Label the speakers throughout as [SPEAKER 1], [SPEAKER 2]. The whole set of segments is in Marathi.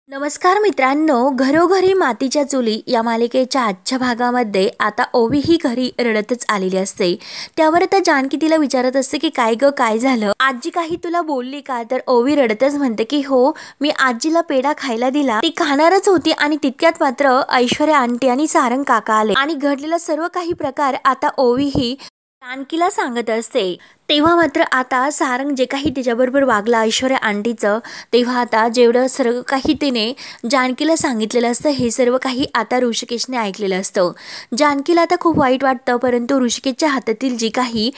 [SPEAKER 1] नमस्कार मित्रांनो, घरोघरी मातीच्या चुली या मालिकेच्या आजच्या भागामध्ये आता ओवी ही घरी रडतच आलेली असते। त्यावर आता जानकी तिला विचारत असते की काय ग, काय झालं, आजी काही तुला बोलली का? तर ओवी रडतच म्हणते की हो, मी आजीला पेढा खायला दिला, ती खाणारच होती आणि तितक्यात मात्र ऐश्वर्या आंटी आणि सारंग काका आले आणि घडलेला सर्व काही प्रकार आता ओवी ही जानकीला सांगत असते। तेव्हा मात्र आता सारंग जे काही तिच्याबरोबर वागला ऐश्वर्या आंटीचं, तेव्हा आता जेवढं सर्व काही तिने जानकीला सांगितलेलं असतं हे सर्व काही आता ऋषिकेशने ऐकलेलं असतं। जानकीला आता खूप वाईट वाटतं, परंतु ऋषिकेशच्या हातातील जी काही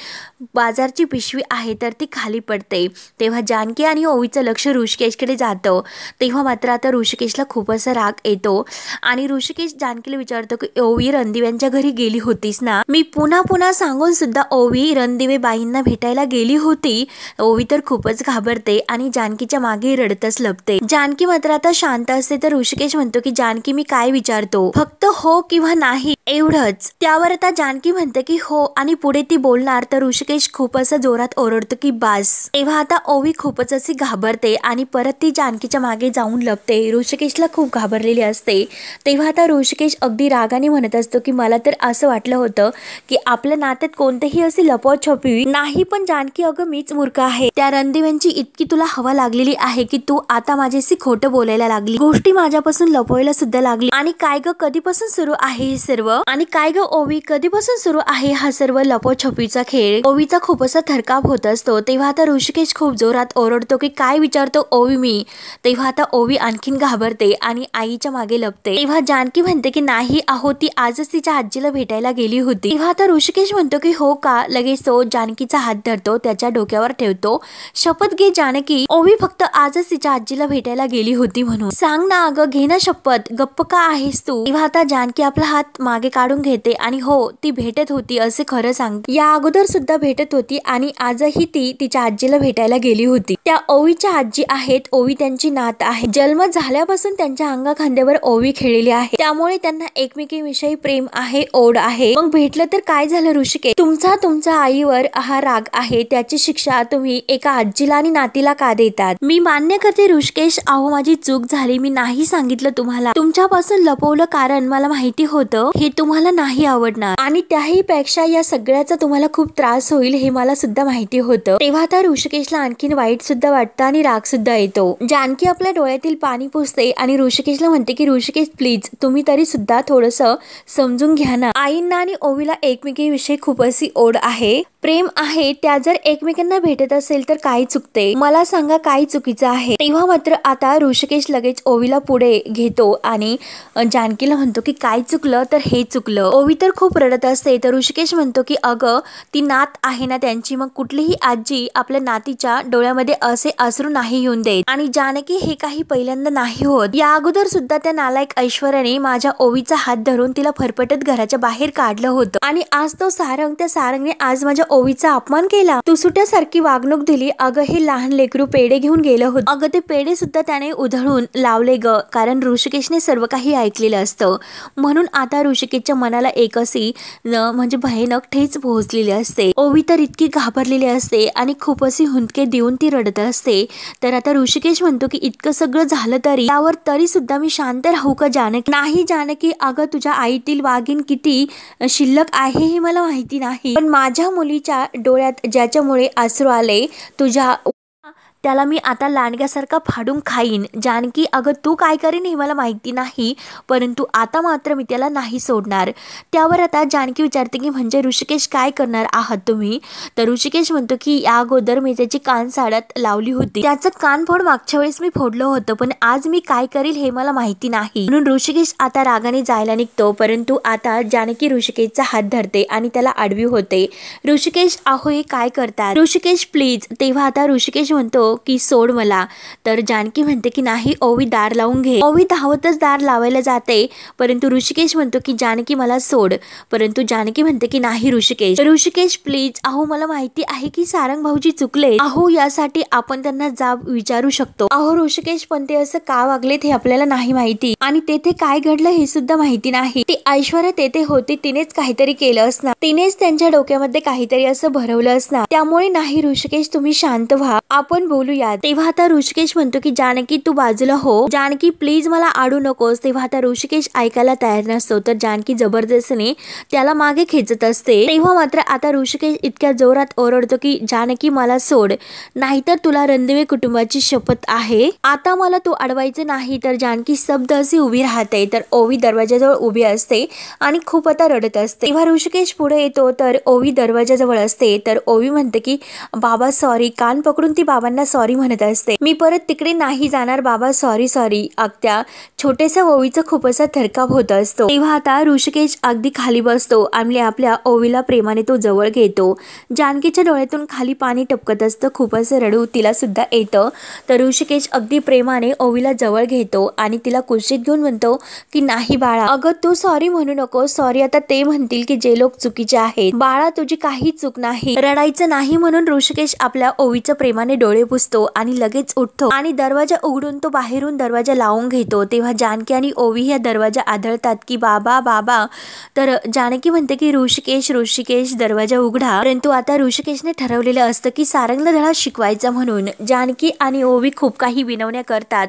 [SPEAKER 1] बाजारची पिशवी आहे तर ती खाली पडते। तेव्हा जानकी आणि ओवीचं लक्ष ऋषिकेशकडे जातं। तेव्हा मात्र आता ऋषिकेशला खूप असा राग येतो आणि ऋषिकेश जानकीला विचारतो की ओवी, रणदिव्यांच्या घरी गेली होतीस ना? मी पुन्हा पुन्हा सांगून सुद्धा ओवी रणदिवे बाईंना भेटायला गेली होती। ओवी तर खूपच घाबरते आणि जानकीच्या मागे रडतच लपते। जानकी मात्र आता शांत असते तर ऋषिकेश म्हणतो की जानकी, मी काय विचारतो फक्त हो किंवा नाही एवढंच। त्यावर आता जानकी म्हणते की हो आणि पुढे ती बोलणार तर ऋषिकेश खूप असं जोरात ओरडतो की बास। तेव्हा आता ओवी खूपच अशी घाबरते आणि परत ती जानकीच्या मागे जाऊन लपते। ऋषिकेशला खूप घाबरलेली असते। तेव्हा आता ऋषिकेश अगदी रागाने म्हणत असतो की मला तर असं वाटलं होतं की आपल्या नात्यात कोणतेही अशी लपवछपवी नाही, पण जानकी अगं मीच मूर्ख आहे। त्या रणदिव्यांची इतकी तुला हवा लागलेली आहे की तू आता माझ्याशी खोटं बोलायला लागली, गोष्टी माझ्यापासून लपवायला सुद्धा लागली। आणि काय ग, कधीपासून सुरू आहे हे सर्व? आणि काय ग ओवी, कधीपासून सुरू आहे हा सर्व लपवछपवीचा खेळ? ओवीचा खूप असा थरकाप होत असतो। तेव्हा आता ऋषिकेश खूप जोरात ओरडतो की काय विचारतो ओवी मी? तेव्हा आता ओवी आणखीन घाबरते आणि आईच्या मागे लपते। तेव्हा जानकी म्हणते की नाही आहो, ती आजच तिच्या आजीला भेटायला गेली होती। तेव्हा आता ऋषिकेश म्हणतो की हो का? लगेच तो जानकीचा हात धरतो, त्याच्या डोक्यावर ठेवतो। शपथ घे जानकी, ओवी फक्त आजच तिच्या आजीला भेटायला गेली होती म्हणून सांग ना अगं, घे ना शपथ, गप्प का आहेस तू? तेव्हा आता जानकी आपला हात मागे काढून घेते आणि हो, ती भेटत होती असे खरं सांगते। या अगोदर सुद्धा भेटत होती आणि आजही ती तिच्या आजीला भेटायला गेली होती। त्या ओवीच्या आजी आहेत, ओवी त्यांची नात आहे। जन्म झाल्यापासून त्यांच्या अंगाखांद्यावर ओवी खेळलेली आहे, त्यामुळे त्यांना एकमेकींविषयी प्रेम आहे, ओढ आहे। मग भेटलं तर काय झालं ऋषिकेश? तुमच्या आईवर हा राग आहे, त्याची शिक्षा तुम्ही एका आजीला आणि नातीला का देतात? मी मान्य करते ऋषिकेश, अहो माझी चूक झाली, मी नाही सांगितलं तुम्हाला, तुमच्यापासून लपवलं कारण मला माहिती होतं हे तुम्हाला नाही आवडणार आणि त्याही पेक्षा या सगळ्याचा तुम्हाला खूप त्रास होईल हे मला सुद्धा माहिती होतं। तेव्हा आता ऋषिकेशला आणखीन वाईट सुद्धा वाटतं आणि राग सुद्धा येतो। जानकी आपल्या डोळ्यातील पाणी पुसते आणि ऋषिकेशला म्हणते की ऋषिकेश प्लीज, तुम्ही तरी सुद्धा थोडस समजून घ्या ना। आईंना आणि ओवीला एकमेकींविषयी खूप अशी ओढ आहे, प्रेम आहे, त्या जर एकमेकांना भेटत असेल तर काय चुकते? मला सांगा काय चुकीचं आहे? तेव्हा मात्र आता ऋषिकेश लगेच ओवीला पुढे घेतो आणि जानकीला म्हणतो की काय चुकलं? तर हे चुकलं। ओवी तर खूप रडत असते तर ऋषिकेश म्हणतो की अगं, ती नात आहे ना त्यांची, मग कुठलीही आजी आपल्या नातीच्या डोळ्यामध्ये असे अश्रू नाही येऊन देत आणि जानकी हे काही पहिल्यांदा नाही होत। या अगोदर सुद्धा त्या नालायक ऐश्वर्याने माझ्या ओवीचा हात धरून तिला फरफटत घराच्या बाहेर काढलं होतं आणि आज तो सारंग, त्या सारंगने आज माझ्या ओवीचा अपमान केला, तुसुट्यासारखी वागणूक दिली। अगं हे लहान लेकरू पेढे घेऊन गेलं होतं, अगं ते पेढे सुद्धा त्याने उधळून लावले ग, कारण ऋषिकेशने सर्व काही ऐकलेलं असतं। म्हणून आता ऋषिकेशच्या मनाला एक अशी म्हणजे भयानक ठेच पोहोचलेली असते। ओवी तर इतकी घाबरलेली असते आणि खूप अशी हुंदके देऊन ती रडत असते। तर आता ऋषिकेश म्हणतो की इतकं सगळं झालं तरी त्यावर तरी सुद्धा मी शांत राहू का जानकी? नाही जानकी, अगं तुझ्या आईतील वाघीण किती शिल्लक आहे हे मला माहिती नाही, पण माझ्या मुलीच्या डोळ्यात ज्याच्यामुळे अश्रू आले तुझ्या त्याला मी आता लांडग्यासारखा फाडून खाईन। जानकी, अगं तू काय करीन हे मला माहिती नाही, परंतु आता मात्र मी त्याला नाही सोडणार। त्यावर आता जानकी विचारते की म्हणजे ऋषिकेश काय करणार आहात तुम्ही? तर ऋषिकेश म्हणतो की या अगोदर मी त्याची कान साडात लावली होती, त्याचं कानफोड मागच्या वेळेस मी फोडलं होतं, पण आज मी काय करील हे मला माहिती नाही। म्हणून ऋषिकेश आता रागाने जायला निघतो, परंतु आता जानकी ऋषिकेशचा हात धरते आणि त्याला आडवी होते। ऋषिकेश, अहो हे काय करतात? ऋषिकेश प्लीज। तेव्हा आता ऋषिकेश म्हणतो की सोड मला। तर जानकी म्हणते की नाही ओवी, दार लावून घे। ओवी धावतच दार लावायला जाते, परंतु ऋषिकेश म्हणतो की जानकी मला सोड, परंतु जानकी म्हणते की नाही ऋषिकेश प्लीज, अहो मला माहिती आहे की सारंग भाऊजी चुकले, अहो यासाठी आपण त्यांना जाब विचारू शकतो। अहो ऋषिकेश, पण ते असं का वागलेत हे आपल्याला नाही माहिती आणि तेथे काय घडलं हे सुद्धा माहिती नाही। ती ऐश्वर्या तेथे होती, तिनेच काहीतरी केलं असणार, तिनेच त्यांच्या डोक्यामध्ये काहीतरी असं भरवलं असणार, त्यामुळे नाही ऋषिकेश तुम्ही शांत व्हा, आपण बोलूया। तेव्हा आता ऋषिकेश म्हणतो की जानकी तू बाजूला हो, जानकी प्लीज मला आडू नकोस। तेव्हा आता ऋषिकेश ऐकायला तयार नसतो तर जानकी जबरदस्तीने त्याला मागे खेचत असते। तेव्हा मात्र आता ऋषिकेश इतक्या जोरात ओरडतो की जानकी मला सोड, नाहीतर तुला रणदिवे कुटुंबाची शपथ आहे, आता मला तू अडवायचं नाही। तर जानकी स्तब्ध अशी उभी राहते तर ओवी दरवाजाजवळ उभी असते आणि खूप आता रडत असते। तेव्हा ऋषिकेश पुढे येतो तर ओवी दरवाजाजवळ असते तर ओवी म्हणते की बाबा सॉरी, कान पकडून ती बाबांना सॉरी म्हणत असते, मी परत तिकडे नाही जाणार बाबा, सॉरी सॉरी। त्या छोट्याशा ओवीचा खूप असा थरकाप होत असतो। तेव्हा आता ऋषिकेश अगदी खाली बसतो आणि आपल्या ओवीला प्रेमाने तो जवळ घेतो। जानकीच्या डोळ्यातून खाली पाणी टपकत असतं, खूप असं रडू तिला सुद्धा येतं। तर ऋषिकेश अगदी प्रेमाने ओवीला जवळ घेतो आणि तिला कुशीत घेऊन म्हणतो की नाही बाळा, अगं तू सॉरी म्हणू नको, सॉरी आता ते म्हणतील की जे लोक चुकीचे आहेत, बाळा तुझी काही चूक नाही, रडायचं नाही। म्हणून ऋषिकेश आपल्या ओवीच्या प्रेमाने डोळे पुसतो आणि लगेच उठतो आणि दरवाजा उघडून तो बाहेरून दरवाजा लावून घेतो। तेव्हा जानकी आणि ओवी ह्या दरवाजा आदळतात की बाबा बाबा। तर जानकी म्हणते की ऋषिकेश ऋषिकेश दरवाजा उघडा, परंतु आता ऋषिकेशने ठरवलेलं असतं की सारंगला धडा शिकवायचा म्हणून। जानकी आणि ओवी खूप काही विनवण्या करतात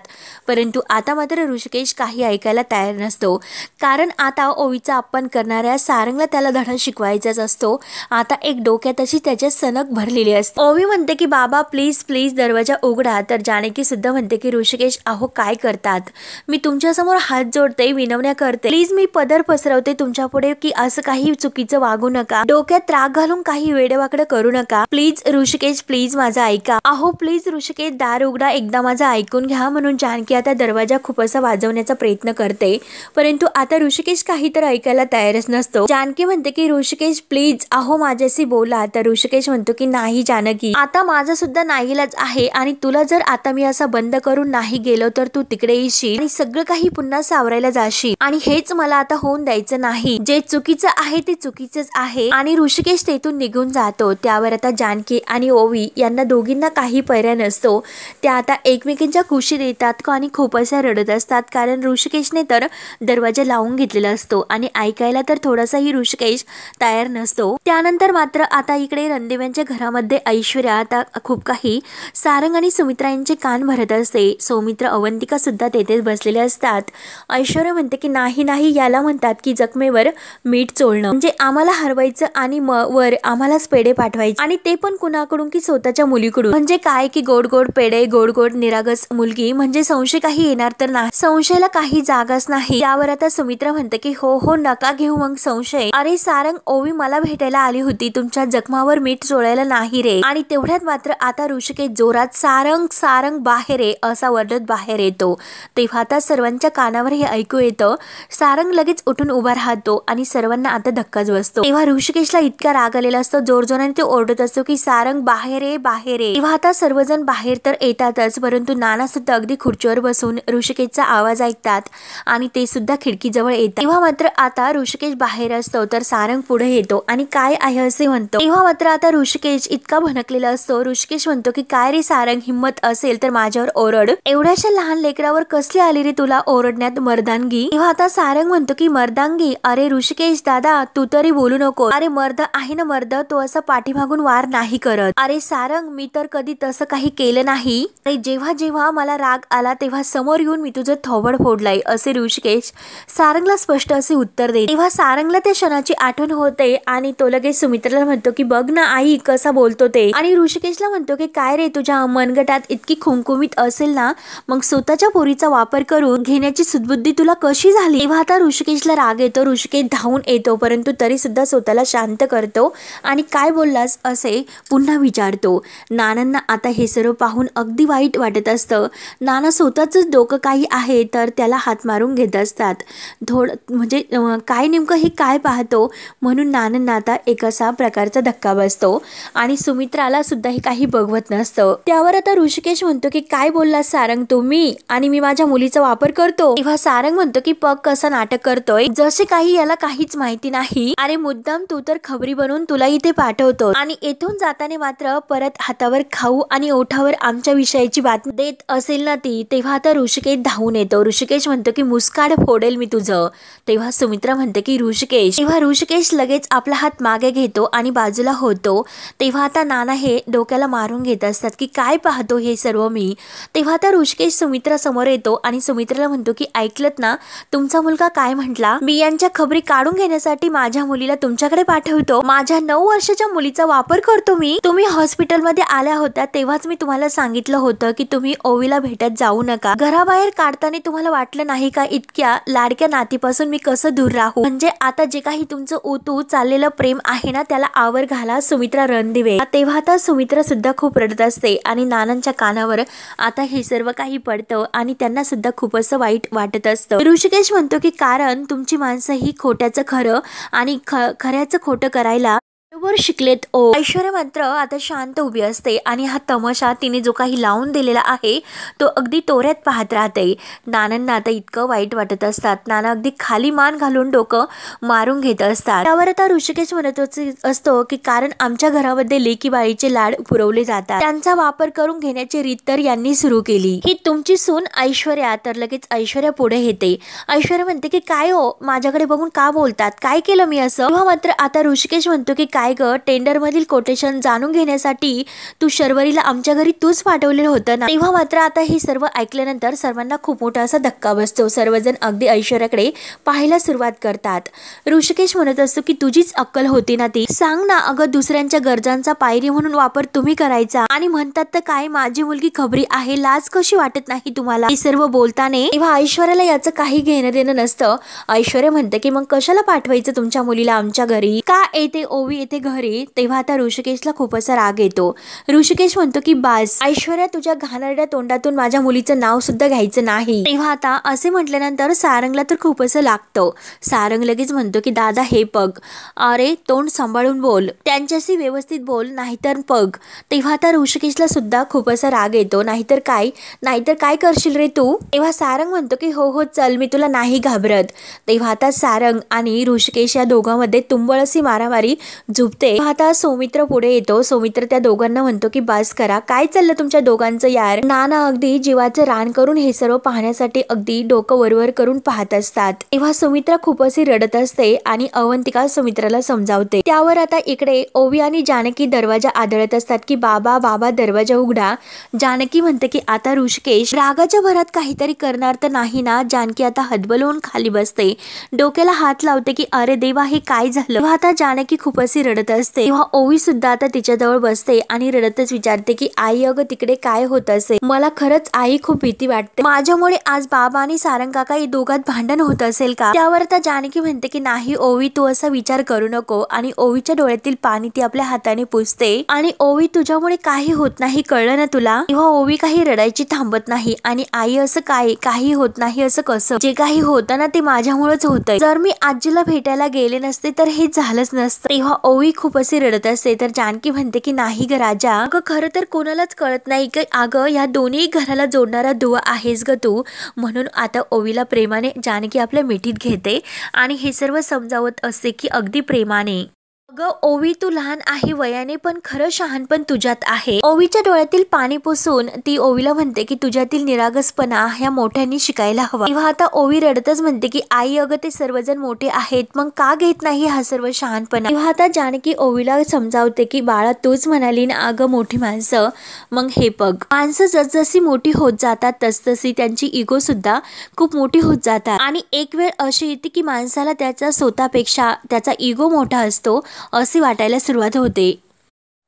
[SPEAKER 1] परंतु आता मात्र ऋषिकेश काही ऐकायला तयार नसतो, कारण आता ओवीचा अपमान करणाऱ्या सारंगला त्याला धडा शिकवायचाच असतो। आता एक डोक्यात अशी त्याच्या सनक भरलेली असते। ओवी म्हणते की बाबा प्लीज प्लीज दरवाजा उघडा। तर जानकी सुद्धा म्हणते की ऋषिकेश अहो काय करतात, मी तुमच्या समोर हात जोडते, विनवण्या करते, प्लीज मी पदर पसरवते तुमच्या पुढे की असं काही चुकीचं वागू नका, डोक्यात राग घालून काही वेडेवाकडं करू नका, प्लीज ऋषिकेश प्लीज माझं ऐका, अहो प्लीज ऋषिकेश दार उघडा, एकदा माझं ऐकून घ्या। म्हणून जानकी आता दरवाजा खूप असा वाजवण्याचा प्रयत्न करते परंतु आता ऋषिकेश काही तर ऐकायला तयारच नसतो। जानकी म्हणते की ऋषिकेश प्लीज अहो माझ्याशी बोला। तर ऋषिकेश म्हणतो की नाही जानकी, आता माझा सुद्धा नाईलाज आहे आणि तुला जर आता मी असा बंद करून नाही गेलो तर तू तिकडे येशील आणि सगळं काही पुन्हा सावरायला जाशील आणि हेच मला आता होऊन द्यायचं नाही, जे चुकीचं आहे ते चुकीचंच आहे। आणि ऋषिकेश तेथून निघून जातो। त्यावर आता जानकी आणि ओवी यांना दोघींना काही पर्याय नसतो, त्या आता एकमेकींच्या कुशीत येतात आणि खूप अशा रडत असतात, कारण ऋषिकेशने तर दरवाजा लावून घेतलेला असतो आणि ऐकायला तर थोडासाही ऋषिकेश तयार नसतो। त्यानंतर मात्र आता इकडे रणदिव्यांच्या घरामध्ये ऐश्वर्या आता खूप काही सारंग आणि सुमित्रा यांचे कान भरत असते। सौमित्र अवंतिका सुद्धा तेथेच बसलेले असतात। ऐश्वर्या म्हणते की नाही नाही, याला म्हणतात की जखमेवर मीठ चोळणं, म्हणजे आम्हाला हरवायचं आणि वर आम्हालाच पेढे पाठवायचे आणि ते पण कुणाकडून की स्वतःच्या मुलीकडून, म्हणजे काय की गोड गोड पेढे, गोड गोड निरागस मुलगी, म्हणजे संशय काही येणार तर नाही, संशयाला काही जागाच नाही। त्यावर आता सुमित्रा म्हणते की हो हो नका घेऊ मग संशय, अरे सारंग ओवी मला भेटायला आली होती, तुमच्या जखमावर मीठ चोळायला नाही रे। आणि तेवढ्यात मात्र आता ऋषिकेश जोरात सारंग सारंग बाहेर ये असा वरडत बाहेर येतो। तेव्हा आता सर्वांच्या कानावर हे ऐकू येतं। सारंग लगेच उठून उभा राहतो आणि सर्वांना आता धक्काच बसतो। तेव्हा ऋषिकेशला इतका राग आलेला असतो, जोरजोराने ते ओरडत असतो की सारंग बाहेर ये बाहेर ये। तेव्हा आता सर्वजण बाहेर तर येतातच परंतु नाना सुद्धा अगदी खुर्चीवर बसून ऋषिकेशचा आवाज ऐकतात आणि ते सुद्धा खिडकीजवळ येतात। तेव्हा मात्र आता ऋषिकेश बाहेर असतो तर सारंग पुढे येतो आणि काय आहे असे म्हणतो। तेव्हा मात्र आता ऋषिकेश इतका भनकलेला असतो। ऋषिकेश म्हणतो की काय रे सारंग, हिम्मत असेल तर माझ्यावर ओरड, एवढ्याशा लहान लेकरावर कसली आली रे तुला ओरडण्यात मर्दानगी। तेव्हा आता सारंग म्हणतो की मर्दांगी, अरे ऋषिकेश दादा तू तरी बोलू नको, अरे मर्द आहे ना मर्द, तो असा पाठीमागून वार नाही करत, अरे सारंग मी तर कधी तसं काही केलं नाही, अरे जेव्हा जेव्हा मला राग आला तेव्हा समोर येऊन मी तुझं थोबड फोडलाय असे ऋषिकेश सारंगला स्पष्ट असे उत्तर दे। तेव्हा सारंगला त्या क्षणाची आठवण होते आणि तो लगेच सुमित्राला म्हणतो की बघ ना आई कसा बोलतो ते, आणि ऋषिकेशला म्हणतो की काय रे तुझ्या मनगटात इतकी खुमखुमीत असेल ना मग स्वतःच्या पोरीचा वापर करून घेण्याची सुदबुद्धी तुला कशी झाली। तेव्हा आता ऋषिकेशला राग येतो, ऋषिकेश धावून येतो परंतु तरी सुद्धा स्वतःला शांत करतो आणि काय बोललास असे पुन्हा विचारतो। नानांना आता हे सर्व पाहून अगदी वाईट वाटत असतं। नाना स्वतःच डोकं काही आहे तर त्याला हात मारून घेत असतात, म्हणजे काय नेमकं हे काय पाहतो म्हणून नानांना आता एक असा प्रकारचा धक्का बसतो आणि सुमित्राला सुद्धा हे काही बघवत नसतं। त्यावर आता ऋषिकेश म्हणतो की काय बोलला सारंग तुम्ही, आणि मी माझ्या मुलीचा वापर करतो। तेव्हा सारंग म्हणतो की पग कसं नाटक करतोय, जसे काही याला काहीच माहिती नाही, अरे मुद्दाम तू तर खबरी बनवून तुला इथे पाठवतो आणि येथून जाताना मात्र परत हातावर खाऊ आणि ओठावर आमच्या विषयाची बातमी देत असेल ना ती। तेव्हा आता ऋषिकेश धावून येतो। ऋषिकेश म्हणतो की मुस्काड फोडेल मी तुझं। तेव्हा सुमित्रा म्हणते की ऋषिकेश, तेव्हा ऋषिकेश लगेच आपला हात मागे घेतो आणि बाजूला होतो। तेव्हा आता नाना हे डोक्याला मारून घेत असतात की काय पाहतो हे सर्व मी. तेव्हा आता ऋषिकेश सुमित्रा समोर येतो आणि सुमित्राला म्हणतो की ऐकलत ना, तुमचा मुलगा काय म्हटला, बियांच्या खबरी काढून घेण्यासाठी माझ्या मुलीला तुमच्याकडे पाठवतो. माझ्या 9 वर्षाच्या मुलीचा वापर करतो मी. तुम्ही हॉस्पिटलमध्ये आल्या होत्या तेव्हाच मी तुम्हाला सांगितलं होतं की तुम्ही ओवीला भेटत जाऊ नका. घराबाहेर काढताना तुम्हाला वाटलं नाही का इतक्या लाडक्या नातीपासून मी कसं दूर राहू. म्हणजे आता जे काही तुमचं ओतू चाललेलं प्रेम आहे ना त्याला आवर घाला सुमित्रा रणदिवे. तेव्हा आता सुमित्रा सुद्धा खूप रडत असते आणि नानांच्या कानावर आता हे सर्व काही पडतं आणि त्यांना सुद्धा खूप असं वाईट वाटत असतं. ऋषिकेश म्हणतो की कारण तुमची माणसं ही खोट्याचं खरं आणि खऱ्याचं खोटं करायला बरोबर शिकलेत. ऐश्वर्या मात्र आता शांत उभी असते आणि हा तमाशा तिने जो काही लावून दिलेला आहे तो अगदी तोऱ्यात पाहत राहते. नानांना आता इतकं वाईट वाटत असतात. नाना अगदी खाली मान घालून डोकं मारून घेत असतात. त्यावर आता ऋषिकेश म्हणत असतो की कारण आमच्या घरामध्ये लेकी बाळीचे लाड पुरवले जातात, त्यांचा वापर करून घेण्याची रीत तर यांनी सुरू केली. ही तुमची सून ऐश्वर्या. तर लगेच ऐश्वर्या पुढे येते. ऐश्वर्या म्हणते की काय हो, माझ्याकडे बघून का बोलतात, काय केलं मी असं. तेव्हा मात्र आता ऋषिकेश म्हणतो की काय ग, टेंडर मधील कोटेशन जाणून घेण्यासाठी तू शर्वरीला आमच्या घरी तूच पाठवलेलं होतं ना. तेव्हा मात्र आता हे सर्व ऐकल्यानंतर सर्वांना खूप मोठा असा धक्का बसतो. सर्वजण अगदी ऐश्वर्याकडे पाहायला सुरुवात करतात. ऋषिकेश म्हणत असतो की तुझीच अक्कल होती ना ती, सांग ना अगं, दुसऱ्यांच्या गरजांचा पायरी म्हणून वापर तुम्ही करायचा आणि म्हणतात तर काय माझी मुलगी खबरी आहे, लाज कशी वाटत नाही तुम्हाला हे सर्व बोलताना. तेव्हा ऐश्वर्याला याचं काही घेणं देणं नसतं. ऐश्वर्या म्हणते की मग कशाला पाठवायचं तुमच्या मुलीला आमच्या घरी, का येते ओवी येते घरी. तेव्हा आता ऋषिकेशला खूप असा राग येतो. ऋषिकेश म्हणतो की बास ऐश्वर्या, तुझ्या घाणेरड्या तोंडातून माझ्या मुलीचं नाव सुद्धा घ्यायचं नाही. तेव्हा आता असे म्हटल्यानंतर सारंगला तर खूप असं लागतं. सारंग लगेच म्हणतो की दादा हे पग, अरे तोंड सांभाळून बोल, त्यांच्याशी व्यवस्थित बोल, नाहीतर पग. तेव्हा आता ऋषिकेशला सुद्धा खूप असा राग येतो. नाहीतर काय करशील रे तू. तेव्हा सारंग म्हणतो की हो हो चल, मी तुला नाही घाबरत. तेव्हा आता सारंग आणि ऋषिकेश या दोघांमध्ये तुंबळ अशी मारामारी झुपते. आता सौमित्र पुढे येतो. सौमित्र त्या दोघांना म्हणतो की बस करा, काय चाललं तुमच्या दोघांचं यार. नाना अगदी जीवाचं रान करून हे सर्व पाहण्यासाठी अगदी डोकं वरवर करून पाहत असतात. तेव्हा सौमित्रा खूप अशी रडत असते आणि अवंतिका सौमित्राला समजावते. त्यावर आता इकडे ओवी आणि जानकी दरवाजा आदळत असतात की बाबा बाबा दरवाजा उघडा. जानकी म्हणते की आता ऋषिकेश रागाच्या भरात काहीतरी करणार तर नाही ना. जानकी आता हतबलून खाली बसते, डोक्याला हात लावते की अरे देवा हे काय झालं. तेव्हा आता जानकी खूप अशी रडत असते. तेव्हा ओवी सुद्धा आता तिच्याजवळ बसते आणि रडतच विचारते की आई अगं तिकडे काय होत असेल, मला खरंच आई खूप भीती वाटते, माझ्यामुळे आज बाबा आणि सारंग काका या दोघात भांडण होत असेल का. त्यावर आता जानकी म्हणते की नाही ओवी तू असा विचार करू नको. आणि ओवीच्या डोळ्यातील पाणी ती आपल्या हाताने पुसते आणि ओवी तुझ्यामुळे काही होत नाही, कळलं ना तुला. तेव्हा ओवी काही रडायची थांबत नाही आणि आई असं काय, काही होत नाही असं कसं, जे काही होतं ना ते माझ्यामुळेच होतंय, जर मी आजीला भेटायला गेले नसते तर हे झालंच नसतं. तेव्हा ओवी खूप असे रडत असते. तर जानकी म्हणते की नाही ग राजा, अगं खरं तर कोणालाच कळत नाही की अगं या दोन्ही घराला जोडणारा दुवा आहेस ग तू. म्हणून आता ओवीला प्रेमाने जानकी आपल्या मिठीत घेते आणि हे सर्व समजावत असते की अगदी प्रेमाने, अगं ओवी तू लहान आहे वयाने पण खरं शहाणपण तुझ्यात आहे. ओवीच्या डोळ्यातील पाणी पुसून ती ओवीला म्हणते की तुझ्यातील निरागसपणा ह्या मोठ्यांनी शिकायला हवा. तेव्हा आता ओवी रडतच म्हणते की आई अगं ते सर्वजण मोठे आहेत, मग का घेत नाही हा सर्व शहाणपणा. तेव्हा आता जानकी ओवीला समजावते की बाळा तूच म्हणाली ना अगं मोठी माणसं, मग हे बघ माणसं जसजशी मोठी होत जातात तसतशी त्यांची इगो सुद्धा खूप मोठी होत जातात आणि एक वेळ अशी येते की माणसाला त्याच्या स्वतःपेक्षा त्याचा इगो मोठा असतो असे वाटायला सुरुवात होते.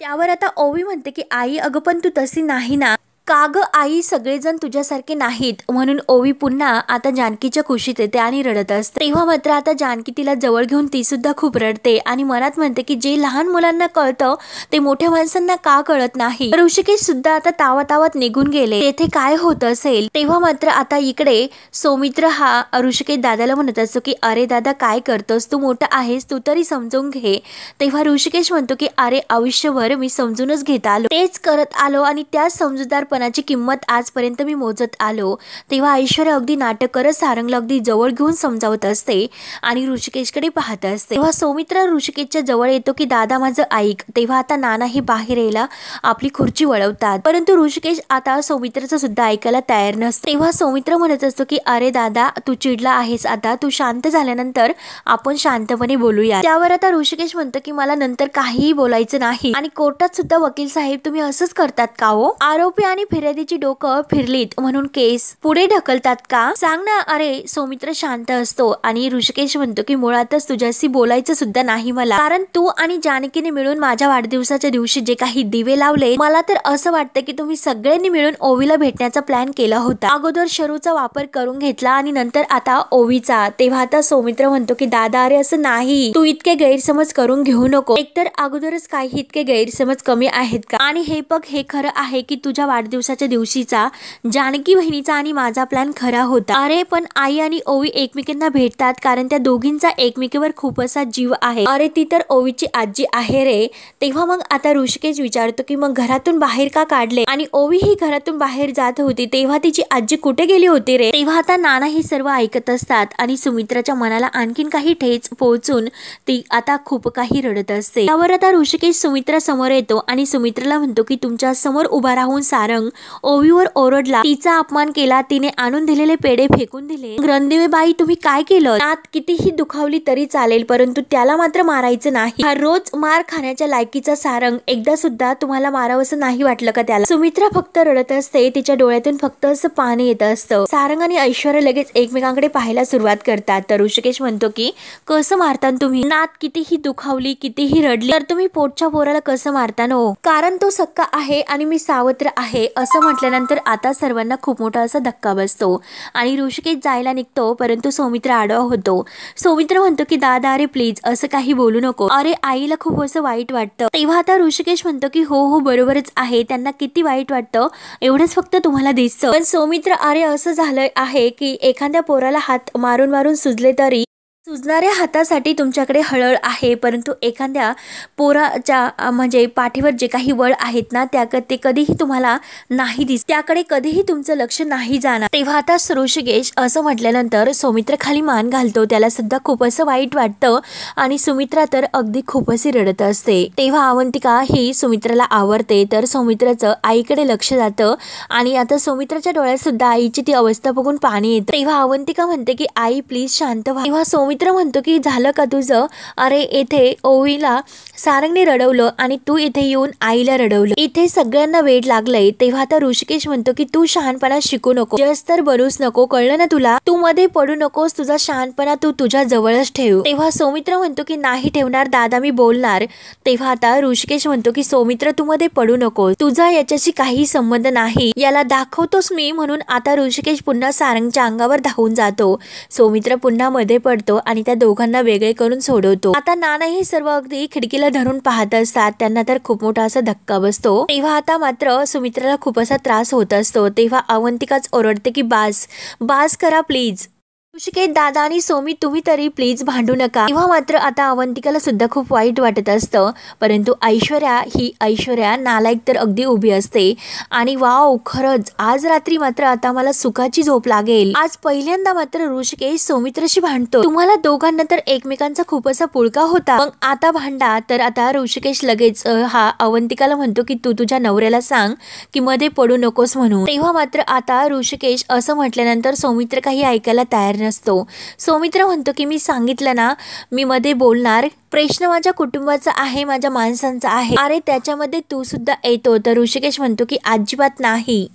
[SPEAKER 1] त्यावर आता ओवी म्हणते की आई अगं पण तू तशी नाही ना. का ग आई, सगळेजण तुझ्यासारखे नाहीत. म्हणून ओवी पुन्हा आता जानकीच्या कुशीत येते आणि रडत असते. तेव्हा मात्र आता जानकी तिला जवळ घेऊन ती सुद्धा खूप रडते आणि मनात म्हणते की जे लहान मुलांना कळतं ते मोठ्या माणसांना का कळत नाही. ऋषिकेश सुद्धा आता तावातावात निघून गेले, तेथे काय होत असेल. तेव्हा मात्र आता इकडे सौमित्र हा ऋषिकेश दादाला म्हणत असतो की अरे दादा काय करतोस, तू मोठा आहेस, तू तरी समजून घे. तेव्हा ऋषिकेश म्हणतो की अरे आयुष्यभर मी समजूनच घेत आलो, तेच करत आलो आणि त्याच समजूतदार शहाणपणाची किंमत आजपर्यंत मी मोजत आलो. तेव्हा ऐश्वर्या अगदी नाटक करत सारंगला अगदी जवळ घेऊन समजावत असते आणि ऋषिकेशकडे पाहत असते. तेव्हा सौमित्र ऋषिकेशच्या जवळ येतो की दादा माझं ऐक. तेव्हा आता नानाही बाहेर यायला आपली खुर्ची वळवतात, परंतु ऋषिकेश आता सौमित्रचं सुद्धा ऐकायला तयार नसतो. तेव्हा सौमित्र म्हणत असतो की अरे दादा तू चिडला आहेस, आता तू शांत झाल्यानंतर आपण शांतपणे बोलूया. त्यावर आता ऋषिकेश म्हणतो की मला नंतर काहीही बोलायचं नाही आणि कोर्टात सुद्धा वकील साहेब तुम्ही असंच करतात का हो? आरोपी आणि फिर्यादीची डोकं फिरलीत म्हणून केस पुढे ढकलतात का? सांग ना. अरे सौमित्र शांत असतो आणि ऋषिकेश म्हणतो की मुळातच तुझ्याशी बोलायचं सुद्धा नाही मला, कारण तू आणि जानकीने मिळून माझ्या वाढदिवसाच्या दिवशी जे काही दिवे लावले, मला तर असं वाटतं की तुम्ही सगळ्यांनी मिळून ओवीला भेटण्याचा प्लॅन केला होता. अगोदर शरूचा वापर करून घेतला आणि नंतर आता ओवीचा. तेव्हा आता सौमित्र म्हणतो की दादा अरे असं नाही, तू इतके गैरसमज करून घेऊ नको. एकतर अगोदरच काही इतके गैरसमज कमी आहेत का? आणि हे बघ हे खरं आहे की तुझ्या वाढदिवसाच्या दिवशीचा जानकी बहिणीचा आणि माझा प्लॅन खरा होता. अरे पण आई आणि ओवी एकमेकांना भेटतात कारण त्या दोघींचा एकमेकीवर खूप असा जीव आहे. अरे ती तर ओवीची आजी आहे रे. तेव्हा मग आता ऋषिकेश विचारतो की मग घरातून बाहेर का काढले? आणि ओवी ही घरातून बाहेर जात होती तेव्हा तिची आजी कुठे गेली होती रे? तेव्हा आता नाना हे सर्व ऐकत असतात आणि सुमित्राच्या मनाला आणखीन काही ठेच पोहोचून ती आता खूप काही रडत असते. त्यावर आता ऋषिकेश सुमित्रा समोर येतो आणि सुमित्राला म्हणतो की तुमच्या समोर उभा राहून सारंग ओवीवर ओरडला, तिचा अपमान केला, तिने आणून दिलेले पेढे फेकून दिले. रणदिवे बाई तुम्ही काय केलं? आत कितीही दुखावली तरी चालेल, परंतु त्याला मात्र मारायचं नाही. हा रोज मार खाण्याच्या लायकीचा सारंग एकदा सुद्धा तुम्हाला मारावंसं नाही वाटलं का त्याला? सुमित्रा फक्त रडत असते, तिच्या डोळ्यातून फक्त असं पाणी येत असतं. सारंग आणि ऐश्वर्या लगेच एकमेकांकडे पाहायला सुरुवात करतात. तर ऋषिकेश म्हणतो की कसं मारता तुम्ही? नात कितीही दुखावली कितीही रडली तर तुम्ही पोटच्या पोराला कसं मारता नो? कारण तो सक्का आहे आणि मी सावत्र आहे असं म्हटल्यानंतर आता सर्वांना खूप मोठा असा धक्का बसतो आणि ऋषिकेश जायला निघतो, परंतु सौमित्र आडवा होतो. सौमित्र म्हणतो की दादा अरे प्लीज असं काही बोलू नको, अरे आईला खूप असं वाईट वाटतं. तेव्हा आता ऋषिकेश म्हणतो की हो हो बरोबरच आहे, त्यांना किती वाईट वाटतं एवढंच फक्त तुम्हाला दिसतं. पण सौमित्र अरे असं झालंय आहे की एखाद्या पोराला हात मारून मारून सुजले तरी सुजणाऱ्या हातासाठी तुमच्याकडे हळहळ आहे, परंतु एखाद्या पोराच्या म्हणजे पाठीवर जे काही वळ आहेत ना ते कधीही तुम्हाला नाही दिसत, त्याकडे कधीही तुमचं लक्ष नाही जाणार. तेव्हा आता ऋषिकेश असं म्हटल्यानंतर सौमित्र खाली मान घालतो, त्याला सुद्धा खूप असं वाईट वाटतं आणि सुमित्रा तर अगदी खूप अशी रडत असते. तेव्हा अवंतिका ही सुमित्राला आवरते तर सौमित्राचं आईकडे लक्ष जातं आणि आता सौमित्राच्या डोळ्यात सुद्धा आईची ती अवस्था बघून पाणी येतं. तेव्हा अवंतिका म्हणते की आई प्लीज शांत व्हा. तेव्हा सौमित्र म्हणतो की झालं का तुझं? अरे येथे ओवीला सारंगने रडवलं आणि तू इथे येऊन आईला रडवलं, इथे सगळ्यांना वेड लागलंय. तेव्हा आता ऋषिकेश म्हणतो की तू शहाणपणा शिकू नको, जस तर बनूच नको, कळलं ना तुला? तू मध्ये पडू नकोस, तुझा शहाणपणा तू तुझ्या जवळच ठेव. तेव्हा सौमित्र म्हणतो की नाही ठेवणार दादा, मी बोलणार. तेव्हा आता ऋषिकेश म्हणतो की सौमित्र तू मध्ये पडू नकोस, तुझा याच्याशी काही संबंध नाही, याला दाखवतोस मी. म्हणून आता ऋषिकेश पुन्हा सारंगच्या अंगावर धावून जातो. सौमित्र पुन्हा मध्ये पडतो आणि त्या दोघांना वेगळे करून सोडवतो. आता नाना हे सर्व अगदी खिडकीला धरून पाहत असतात, त्यांना तर खूप मोठा असा धक्का बसतो. तेव्हा आता मात्र सुमित्राला खूप असा त्रास होत असतो. तेव्हा अवंतिकाच ओरडते की बास करा प्लीज. ऋषिकेश दादा आणि सौमी तुम्ही तरी प्लीज भांडू नका. तेव्हा मात्र आता अवंतिकाला सुद्धा खूप वाईट वाटत असतं, परंतु ऐश्वर्या नालायक तर अगदी उभी असते आणि वाव खरंच आज रात्री मात्र आता मला सुखाची झोप लागेल. आज पहिल्यांदा मात्र ऋषिकेश सौमित्राशी भांडतो. तुम्हाला दोघांना तर एकमेकांचा खूप असा पुळका होता, मग आता भांडा. तर आता ऋषिकेश लगेच हा अवंतिकाला म्हणतो की तू तुझ्या नवऱ्याला सांग की मध्ये पडू नकोस म्हणून. तेव्हा मात्र आता ऋषिकेश असं म्हटल्यानंतर सौमित्र काही ऐकायला तयार नसतो. सौमित्र म्हणतो की मी सांगितलं ना मी मध्ये बोलणार, प्रश्न माझ्या कुटुंबाचा आहे, माझ्या माणसांचा आहे. अरे त्याच्यामध्ये तू सुद्धा येतो. तर ऋषिकेश म्हणतो की अजिबात नाही,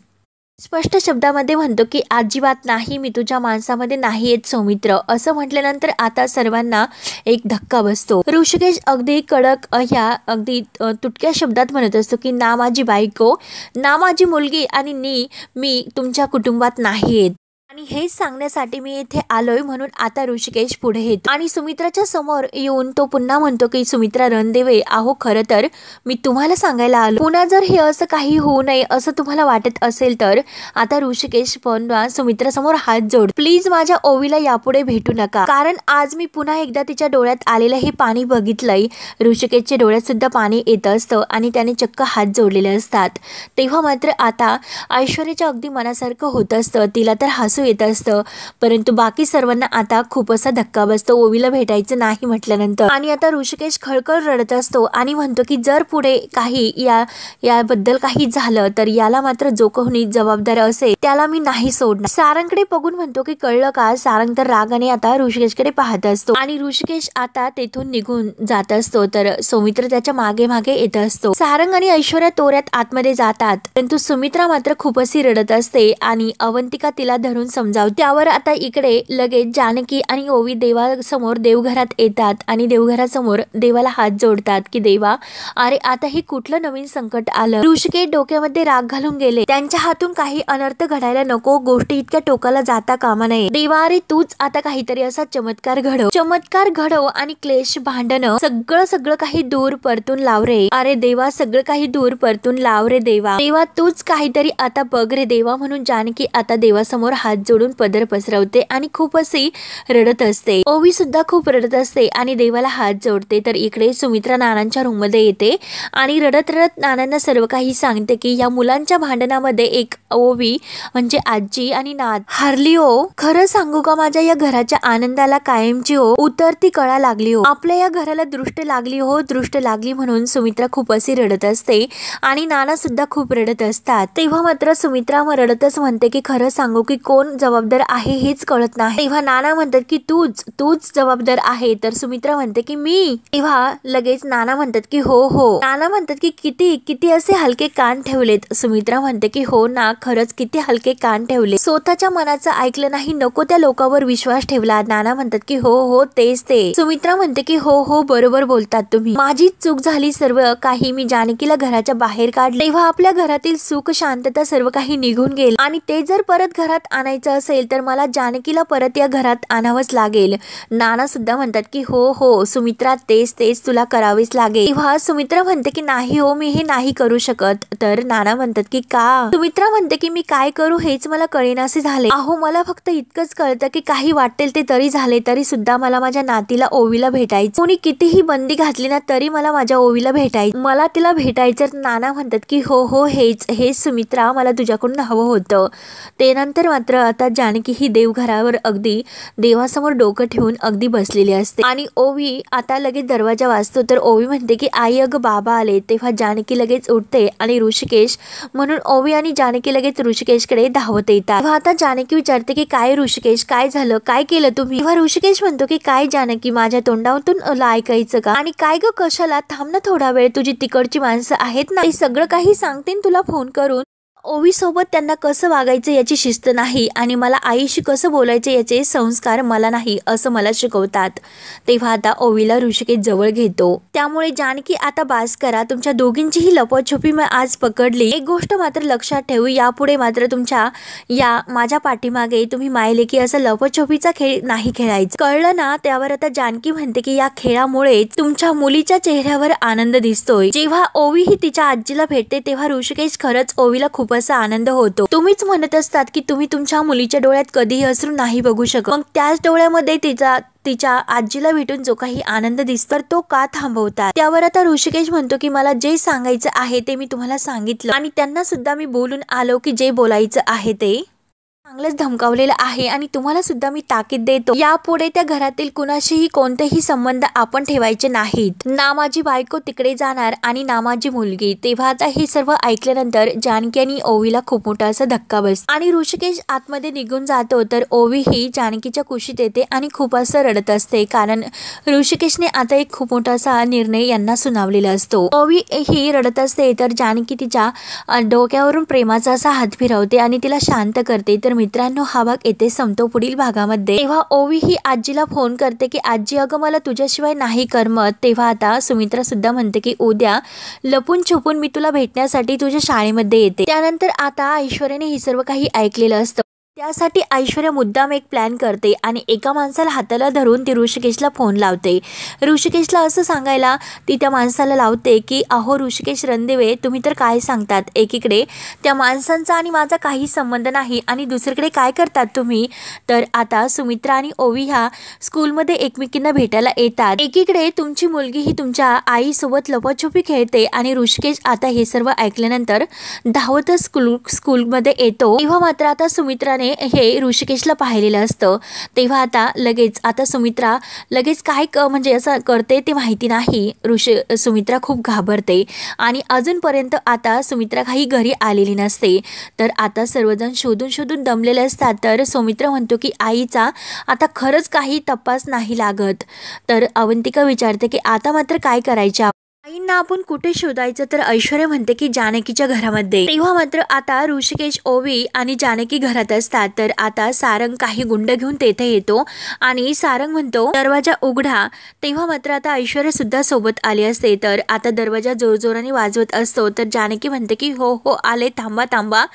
[SPEAKER 1] स्पष्ट शब्दामध्ये म्हणतो की अजिबात नाही, मी तुझ्या माणसामध्ये नाही येत सौमित्र. असं म्हटल्यानंतर आता सर्वांना एक धक्का बसतो. ऋषिकेश अगदी कडक ह्या अगदी तुटक्या शब्दात म्हणत असतो की ना माझी बायको, ना माझी मुलगी आणि मी तुमच्या कुटुंबात नाही येत. आणि हेच सांगण्यासाठी मी इथे आलोय म्हणून आता ऋषिकेश पुढे येतो आणि सुमित्राच्या समोर येऊन तो पुन्हा म्हणतो की सुमित्रा रणदेवे, अहो खरं तर मी तुम्हाला सांगायला आलो, पुन्हा जर हे असं काही होऊ नये असं तुम्हाला वाटत असेल तर आता ऋषिकेश पुन्हा सुमित्रा समोर हात जोड, प्लीज माझ्या ओवीला यापुढे भेटू नका, कारण आज मी पुन्हा एकदा तिच्या डोळ्यात आलेलं हे पाणी बघितलंय. ऋषिकेशच्या डोळ्यात सुद्धा पाणी येत असतं आणि त्याने चक्क हात जोडलेले असतात. तेव्हा मात्र आता ऐश्वर्याच्या अगदी मनासारखं होत असतं, तिला तर हसू येत असतं, परंतु बाकी सर्वांना आता खूप असा धक्का बसतो ओवीला भेटायचं नाही म्हटल्यानंतर. आणि आता ऋषिकेश खळखळ रडत असतो आणि म्हणतो की जर पुढे काही याबद्दल काही झालं तर याला मात्र जो कोणी जबाबदार असेल त्याला मी नाही सोडणार. सारंगकडे बघून म्हणतो की कळलं का. सारंग तर रागाने आता ऋषिकेशकडे पाहत असतो आणि ऋषिकेश आता तेथून निघून जात असतो तर सुमित्रा त्याच्या मागे मागे येत असतो. सारंग आणि ऐश्वर्या तोऱ्यात आतमध्ये जातात, परंतु सुमित्रा मात्र खूप अशी रडत असते आणि अवंतिका तिला धरून समजावते. त्यावर आता इकडे लगेच जानकी आणि ओवी देवासमोर देवघरात येतात आणि देवघरासमोर देवाला हात जोडतात की देवा, अरे आता हे कुठलं नवीन संकट आलं. ऋषिकेश डोक्यामध्ये राग घालून गेले, त्यांच्या हातून काही अनर्थ घडायला नको, गोष्टी इतक्या टोकाला जाता कामा नये. देवा अरे तूच आता काहीतरी असा चमत्कार घडव आणि क्लेश भांडणं सगळं काही दूर परतून लाव रे. अरे देवा सगळं काही दूर परतून लाव रे देवा तूच काहीतरी आता बघ रे देवा. म्हणून जानकी आता देवासमोर हात जोडून पदर पसरवते आणि खूप अशी रडत असते. ओवी सुद्धा खूप रडत असते आणि देवाला हात जोडते. तर इकडे सुमित्रा नानांच्या रूम मध्ये येते आणि रडत नानांना सर्व काही सांगते की या मुलांच्या भांडणामध्ये एक ओवी म्हणजे आजी आणि नाद हारली हो. खरं सांगू का, माझ्या या घराच्या आनंदाला कायमची हो उतरती कळा लागली हो. आपल्या या घराला दृष्ट लागली म्हणून सुमित्रा खूप अशी रडत असते आणि नाना सुद्धा खूप रडत असतात. तेव्हा मात्र सुमित्रा रडतच म्हणते की खरं सांगू की कोण जबाबदार आहे हेच कळत नाही. तेव्हा नाना म्हणतात की तूच जबाबदार आहे. तर सुमित्रा म्हणते की मी. तेव्हा लगेच नाना म्हणतात की हो. नाना म्हणतात की किती असे हलके कान ठेवलेत. सुमित्रा म्हणते की हो ना, खरंच किती हलके कान ठेवले, स्वतःच्या मनाचं ऐकलं नाही, नको त्या लोकांवर विश्वास ठेवला. नाना म्हणतात की हो तेच ते. सुमित्रा म्हणते की हो बरोबर बोलतात तुम्ही, माझी चूक झाली, सर्व काही मी जानकीला घराच्या बाहेर काढले. तेव्हा आपल्या घरातील सुख शांतता सर्व काही निघून गेल आणि ते जर परत घरात आणायचं असेल तर मला जानकीला परत या घरात आणावंच लागेल. नाना सुद्धा म्हणतात की हो सुमित्रा तेच तुला करावेच लागेल. तेव्हा सुमित्रा म्हणते की नाही हो, मी हे नाही करू शकत. तर नाना म्हणतात की का. सुमित्रा म्हणते की मी काय करू हेच मला कळेनासे झाले. अहो मला फक्त इतकंच कळतं की काही वाटेल ते तरी झाले, तरी सुद्धा मला माझ्या नातीला ओवीला भेटायचं. कोणी कितीही बंदी घातली ना तरी मला माझ्या ओवीला भेटायचं, मला तिला भेटायचं. नाना म्हणतात की हो हेच सुमित्रा, मला तुझ्याकडून हवं होतं. ते नंतर मात्र आता जानकी ही देवघरावर अगदी देवासमोर डोकं ठेवून अगदी बसलेली असते आणि ओवी आता लगेच दरवाजा वाजतो. तर ओवी म्हणते की आई अगं बाबा आले. तेव्हा जानकी लगेच उठते आणि ऋषिकेश म्हणून ओवी आणि जानकी लगेच ऋषिकेशकडे धावत येतात. तेव्हा आता जानकी विचारते की काय ऋषिकेश, काय झालं, काय केलं तुम्ही. तेव्हा ऋषिकेश म्हणतो की काय जानकी, माझ्या तोंडातून ऐकायचं का, आणि काय ग कशाला, थांब ना थोडा वेळ, तुझी तिकडची माणसं आहेत ना, ते सगळं काही सांगतील तुला फोन करून. ओवी सोबत त्यांना कसं वागायचं याची शिस्त नाही आणि मला आईशी कसं बोलायचं याचे संस्कार मला नाही असं मला शिकवतात. तेव्हा आता ओवीला ऋषिकेश जवळ घेतो. त्यामुळे जानकी आता बास करा, तुमच्या दोघींचीही लपछपी मी आज पकडली. एक गोष्ट मात्र लक्षात ठेवू, यापुढे मात्र तुमच्या माझ्या पाठीमागे तुम्ही मायलेकी असा लपछपीचा खेळ नाही खेळायचा, कळलं ना. त्यावर आता जानकी म्हणते की या खेळामुळे तुमच्या मुलीच्या चेहऱ्यावर आनंद दिसतोय. जेव्हा ओवी ही तिच्या आजीला भेटते तेव्हा ऋषिकेश खरंच ओवीला खूप असा आनंद होतो. तुम्हीच म्हणत असतात की तुम्ही तुमच्या मुलीच्या डोळ्यात कधीही अश्रू नाही बघू शकत, मग त्याच डोळ्यामध्ये तिच्या आजीला भेटून जो काही आनंद दिसतो तो का थांबवतात. त्यावर आता ऋषिकेश म्हणतो की मला जे सांगायचं आहे ते मी तुम्हाला सांगितलं आणि त्यांना सुद्धा मी बोलून आलो की जे बोलायचं आहे ते चांगलंच धमकावलेलं आहे आणि तुम्हाला सुद्धा मी ताकीद देतो, यापुढे त्या घरातील कुणाशीही कोणतेही संबंध आपण ठेवायचे नाहीत. ना माझी बायको तिकडे जाणार आणि ना माझी मुलगी. तेव्हा आता हे सर्व ऐकल्यानंतर जानकी आणि ओवीला खूप मोठा असा धक्का बसतो आणि ऋषिकेश आतमध्ये निघून जातो. तर ओवी ही जानकीच्या कुशीत येते आणि खूप असं रडत असते, कारण ऋषिकेशने आता एक खूप मोठा असा निर्णय यांना सुनावलेला असतो. ओवी ही रडत असते तर जानकी तिच्या डोक्यावरून प्रेमाचा असा हात फिरवते आणि तिला शांत करते. तर मित्रांनो, हा भाग येथे संपतो. पुढील भागामध्ये तेव्हा ओवी ही आजीला फोन करते की आजी अगं मला तुझ्याशिवाय नाही करमत. तेव्हा आता सुमित्रा सुद्धा म्हणते की उद्या लपून छपून मी तुला भेटण्यासाठी तुझ्या शाळेमध्ये येते. त्यानंतर आता ऐश्वर्याने हे सर्व काही ऐकलेलं असतं. त्यासाठी ऐश्वर्या मुद्दाम एक प्लॅन करते आणि एका माणसाला हाताला धरून ती ऋषिकेशला फोन लावते. ऋषिकेशला असं सांगायला ती त्या माणसाला लावते की अहो ऋषिकेश रणदिवे, तुम्ही तर काय सांगतात, एकीकडे त्या माणसांचा आणि माझा काही संबंध नाही आणि दुसरीकडे काय करतात तुम्ही. तर आता सुमित्रा आणि ओवी ह्या स्कूलमध्ये एकमेकींना भेटायला येतात. एकीकडे तुमची मुलगी ही तुमच्या आईसोबत लपाछुपी खेळते आणि ऋषिकेश आता हे सर्व ऐकल्यानंतर धावतच स्कूलमध्ये येतो. तेव्हा मात्र आता सुमित्राने हे ऋषिकेशला पाहिलेलं असतं. तेव्हा आता सुमित्रा लगेच काय म्हणजे असं करते ते माहिती नाही. सुमित्रा खूप घाबरते आणि अजूनपर्यंत आता सुमित्रा काही घरी आलेली नसते. तर आता सर्वजण शोधून शोधून दमलेले असतात. तर सुमित्रा म्हणतो की आईचा आता खरंच काही तपास नाही लागत. तर अवंतिका विचारते की आता मात्र काय करायचं, आईंना आपण कुठे शोधायचं. तर ऐश्वर्या म्हणते की जानकीच्या घरामध्ये. तेव्हा मात्र आता ऋषिकेश, ओवी आणि जानकी घरात असतात. तर आता सारंग काही गुंड घेऊन तेथे येतो आणि सारंग म्हणतो दरवाजा उघडा. तेव्हा मात्र आता ऐश्वर्या सुद्धा सोबत आली असते. तर आता दरवाजा जोरजोराने वाजवत असतो. तर जानकी म्हणते की हो हो आले, थांबा थांबा.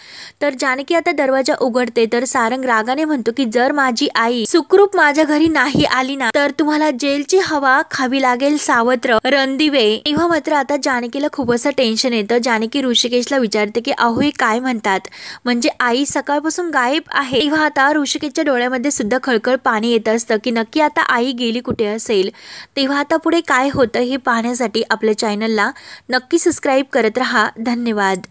[SPEAKER 1] तर जानकी आता दरवाजा उघडते. तर सारंग रागाने म्हणतो की जर माझी आई सुखरूप माझ्या घरी नाही आली ना तर तुम्हाला जेलची हवा खावी लागेल सावत्र रणदिवे. मात्र आता जानकीला खूप असं टेन्शन येतं. जानकी ऋषिकेशला विचारते की अहो हे काय म्हणतात, म्हणजे आई सकाळपासून गायब आहे. तेव्हा आता ऋषिकेशच्या डोळ्यामध्ये सुद्धा खळखळ पाणी येत असतं की नक्की आता आई गेली कुठे असेल. तेव्हा आता पुढे काय होतं हे पाहण्यासाठी आपल्या चॅनलला नक्की सबस्क्राईब करत राहा. धन्यवाद.